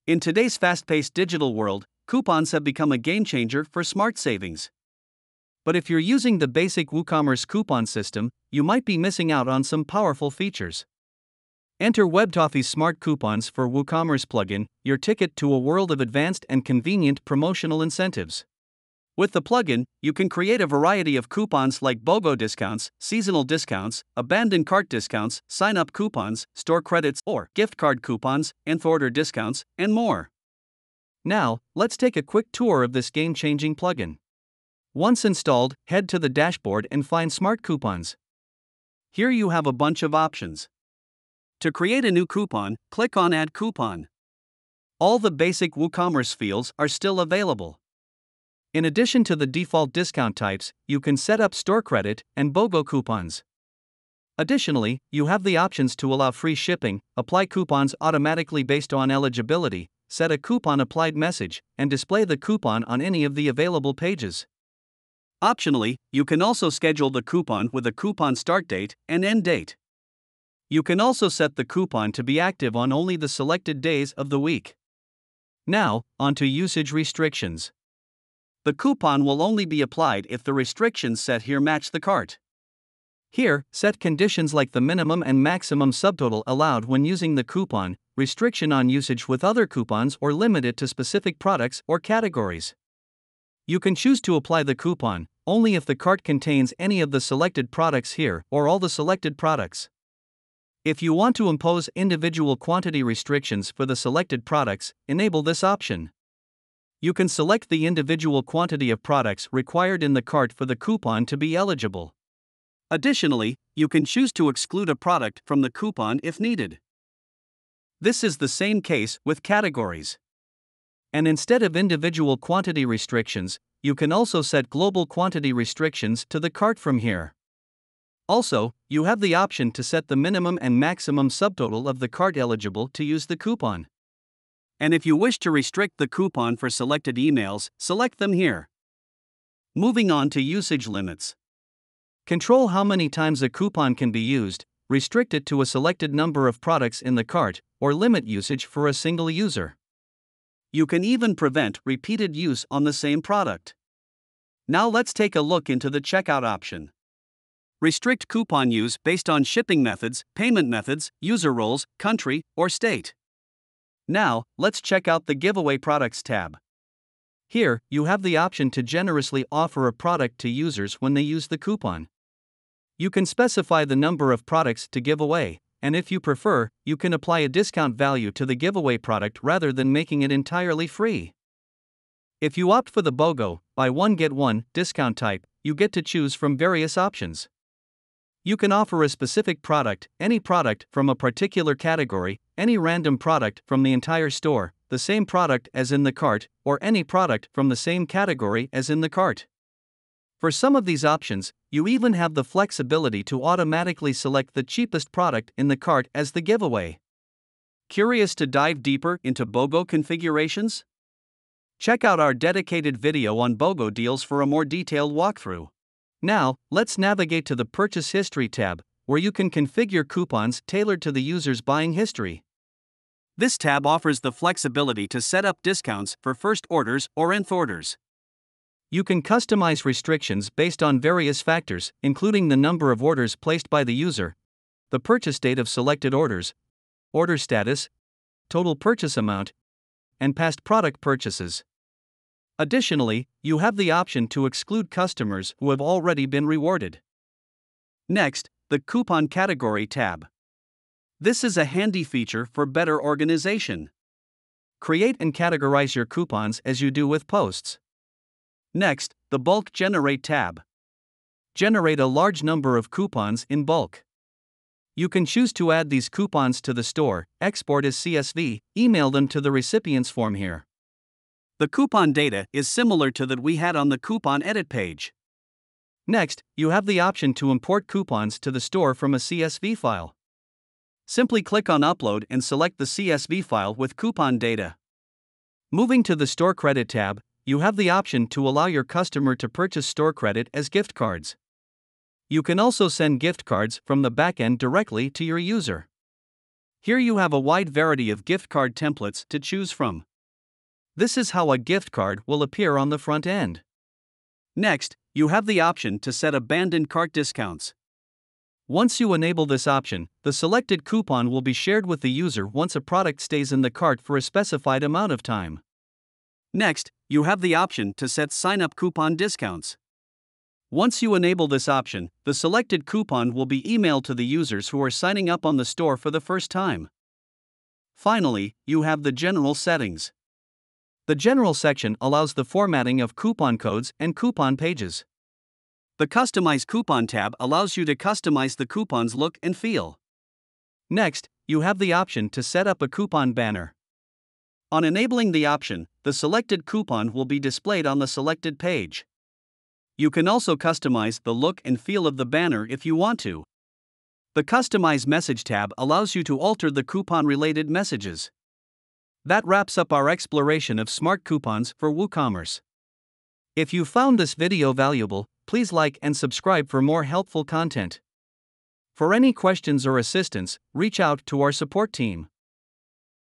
In today's fast-paced digital world, coupons have become a game-changer for smart savings. But if you're using the basic WooCommerce coupon system, you might be missing out on some powerful features. Enter WebToffee's Smart Coupons for WooCommerce plugin, your ticket to a world of advanced and convenient promotional incentives. With the plugin, you can create a variety of coupons like BOGO discounts, seasonal discounts, abandoned cart discounts, sign-up coupons, store credits or gift card coupons, nth order discounts, and more. Now, let's take a quick tour of this game-changing plugin. Once installed, head to the dashboard and find Smart Coupons. Here you have a bunch of options. To create a new coupon, click on Add Coupon. All the basic WooCommerce fields are still available. In addition to the default discount types, you can set up store credit and BOGO coupons. Additionally, you have the options to allow free shipping, apply coupons automatically based on eligibility, set a coupon applied message, and display the coupon on any of the available pages. Optionally, you can also schedule the coupon with a coupon start date and end date. You can also set the coupon to be active on only the selected days of the week. Now, onto usage restrictions. The coupon will only be applied if the restrictions set here match the cart. Here, set conditions like the minimum and maximum subtotal allowed when using the coupon, restriction on usage with other coupons, or limit it to specific products or categories. You can choose to apply the coupon only if the cart contains any of the selected products here or all the selected products. If you want to impose individual quantity restrictions for the selected products, enable this option. You can select the individual quantity of products required in the cart for the coupon to be eligible. Additionally, you can choose to exclude a product from the coupon if needed. This is the same case with categories. And instead of individual quantity restrictions, you can also set global quantity restrictions to the cart from here. Also, you have the option to set the minimum and maximum subtotal of the cart eligible to use the coupon. And if you wish to restrict the coupon for selected emails, select them here. Moving on to usage limits. Control how many times a coupon can be used, restrict it to a selected number of products in the cart, or limit usage for a single user. You can even prevent repeated use on the same product. Now let's take a look into the checkout option. Restrict coupon use based on shipping methods, payment methods, user roles, country, or state. Now, let's check out the Giveaway Products tab. Here, you have the option to generously offer a product to users when they use the coupon. You can specify the number of products to give away, and if you prefer, you can apply a discount value to the giveaway product rather than making it entirely free. If you opt for the BOGO, buy one get one, discount type, you get to choose from various options. You can offer a specific product, any product from a particular category, any random product from the entire store, the same product as in the cart, or any product from the same category as in the cart. For some of these options, you even have the flexibility to automatically select the cheapest product in the cart as the giveaway. Curious to dive deeper into BOGO configurations? Check out our dedicated video on BOGO deals for a more detailed walkthrough. Now, let's navigate to the Purchase History tab, where you can configure coupons tailored to the user's buying history. This tab offers the flexibility to set up discounts for first orders or nth orders. You can customize restrictions based on various factors, including the number of orders placed by the user, the purchase date of selected orders, order status, total purchase amount, and past product purchases. Additionally, you have the option to exclude customers who have already been rewarded. Next, the Coupon Category tab. This is a handy feature for better organization. Create and categorize your coupons as you do with posts. Next, the Bulk Generate tab. Generate a large number of coupons in bulk. You can choose to add these coupons to the store, export as CSV, email them to the recipients form here. The coupon data is similar to that we had on the coupon edit page. Next, you have the option to import coupons to the store from a CSV file. Simply click on Upload and select the CSV file with coupon data. Moving to the Store Credit tab, you have the option to allow your customer to purchase store credit as gift cards. You can also send gift cards from the backend directly to your user. Here you have a wide variety of gift card templates to choose from. This is how a gift card will appear on the front end. Next, you have the option to set abandoned cart discounts. Once you enable this option, the selected coupon will be shared with the user once a product stays in the cart for a specified amount of time. Next, you have the option to set sign-up coupon discounts. Once you enable this option, the selected coupon will be emailed to the users who are signing up on the store for the first time. Finally, you have the general settings. The general section allows the formatting of coupon codes and coupon pages. The Customize Coupon tab allows you to customize the coupon's look and feel. Next, you have the option to set up a coupon banner. On enabling the option, the selected coupon will be displayed on the selected page. You can also customize the look and feel of the banner if you want to. The Customize Message tab allows you to alter the coupon-related messages. That wraps up our exploration of smart coupons for WooCommerce. If you found this video valuable, please like and subscribe for more helpful content. For any questions or assistance, reach out to our support team.